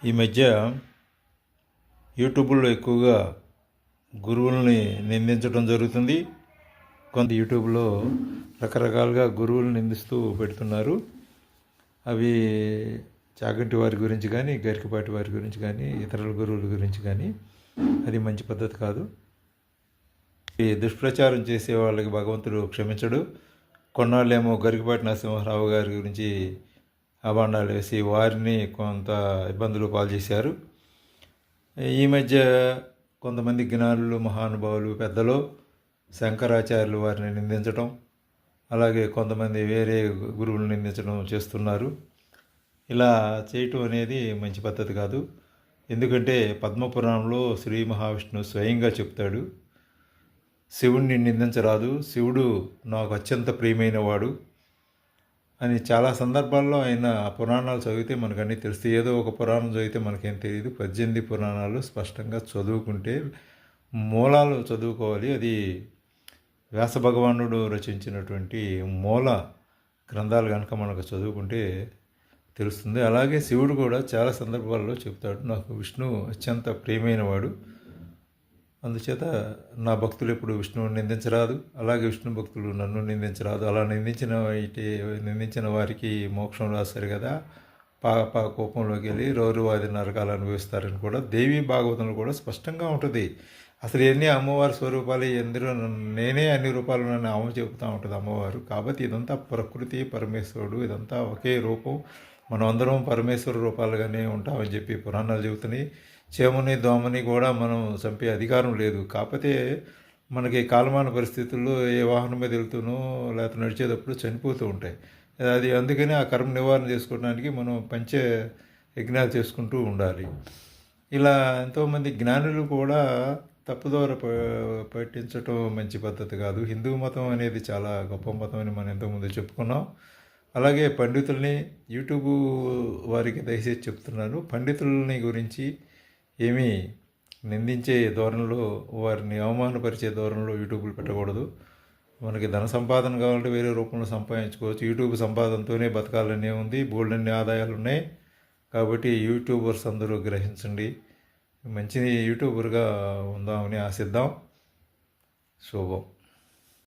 ఈ మధ్య యూట్యూబ్లో ఎక్కువగా గురువుల్ని నిందించడం జరుగుతుంది. కొంత యూట్యూబ్లో రకరకాలుగా గురువులను నిందిస్తూ పెడుతున్నారు. అవి చాగంటి వారి గురించి కానీ, గరికపాటి వారి గురించి కానీ, ఇతరుల గురువుల గురించి కానీ. అది మంచి పద్ధతి కాదు. ఈ దుష్ప్రచారం చేసే వాళ్ళకి భగవంతుడు క్షమించడు. కొన్నాళ్ళేమో గరికపాటి నరసింహారావు గారి గురించి అభాండాలు వేసి వారిని కొంత ఇబ్బందులు పాలు చేశారు. ఈ మధ్య కొంతమంది జ్ఞానులు, మహానుభావులు, పెద్దలు శంకరాచార్యులు వారిని నిందించడం, అలాగే కొంతమంది వేరే గురువులను నిందించడం చేస్తున్నారు. ఇలా చేయటం అనేది మంచి పద్ధతి కాదు. ఎందుకంటే పద్మపురాణంలో శ్రీ మహావిష్ణువు స్వయంగా చెప్తాడు, శివుణ్ణి నిందించరాదు, శివుడు నాకు అత్యంత ప్రియమైన వాడు అని. చాలా సందర్భాల్లో ఆయన పురాణాలు చదివితే మనకు అన్నీ తెలుస్తాయి. ఏదో ఒక పురాణం చదివితే మనకేం తెలియదు. 18 పురాణాలు స్పష్టంగా చదువుకుంటే, మూలాలు చదువుకోవాలి. అది వ్యాస భగవానుడు రచించినటువంటి మూల గ్రంథాలు కనుక మనకు చదువుకుంటే తెలుస్తుంది. అలాగే శివుడు కూడా చాలా సందర్భాల్లో చెప్తాడు, నాకు విష్ణువు అత్యంత ప్రియమైన వాడు, అందుచేత నా భక్తులు ఎప్పుడు విష్ణువుని నిందించరాదు, అలాగే విష్ణు భక్తులు నన్ను నిందించరాదు. అలా నిందించిన వారికి మోక్షం రాశారు కదా, కోపంలోకి వెళ్ళి రౌరవాది నరకాలు అనుభవిస్తారని కూడా దేవీ భాగవతంలో కూడా స్పష్టంగా ఉంటుంది. అసలు ఎన్ని అమ్మవారి స్వరూపాలు, ఎందరో నేనే అన్ని రూపాలు నన్ను అమ్మ చెబుతూ ఉంటుంది అమ్మవారు. కాబట్టి ఇదంతా ప్రకృతి, పరమేశ్వరుడు, ఇదంతా ఒకే రూపం, మనం అందరం పరమేశ్వర రూపాలుగానే ఉంటామని చెప్పి పురాణాలు చెబుతున్నాయి. చేమని దోమని కూడా మనం చంపే అధికారం లేదు. కాకపోతే మనకి కాలమాన పరిస్థితుల్లో ఏ వాహనం మీద వెళ్తూనో లేకపోతే నడిచేటప్పుడు చనిపోతూ ఉంటాయి. అది అందుకని ఆ కర్మ నివారణ చేసుకోవడానికి మనం పంచ యజ్ఞాలు చేసుకుంటూ ఉండాలి. ఇలా ఎంతోమంది జ్ఞానులు కూడా తప్పుదోవ పట్టించటం మంచి పద్ధతి కాదు. హిందూ మతం అనేది చాలా గొప్ప మతం అని మనం ఎంతోమంది చెప్పుకున్నాం. అలాగే పండితుల్ని, యూట్యూబ్ వారికి దయచేసి చెప్తున్నాను, పండితులని గురించి ఏమీ నిందించే ధోరణిలో, వారిని అవమానపరిచే ధోరణిలో యూట్యూబ్లు పెట్టకూడదు. మనకి ధన సంపాదన కావాలంటే వేరే రూపంలో సంపాదించుకోవచ్చు. యూట్యూబ్ సంపాదనతోనే బతకాలనే ఉంది, బోల్డన్ని ఆదాయాలు ఉన్నాయి. కాబట్టి యూట్యూబర్స్ అందరూ గ్రహించండి, మంచి యూట్యూబర్గా ఉందామని ఆశిద్దాం. శుభం.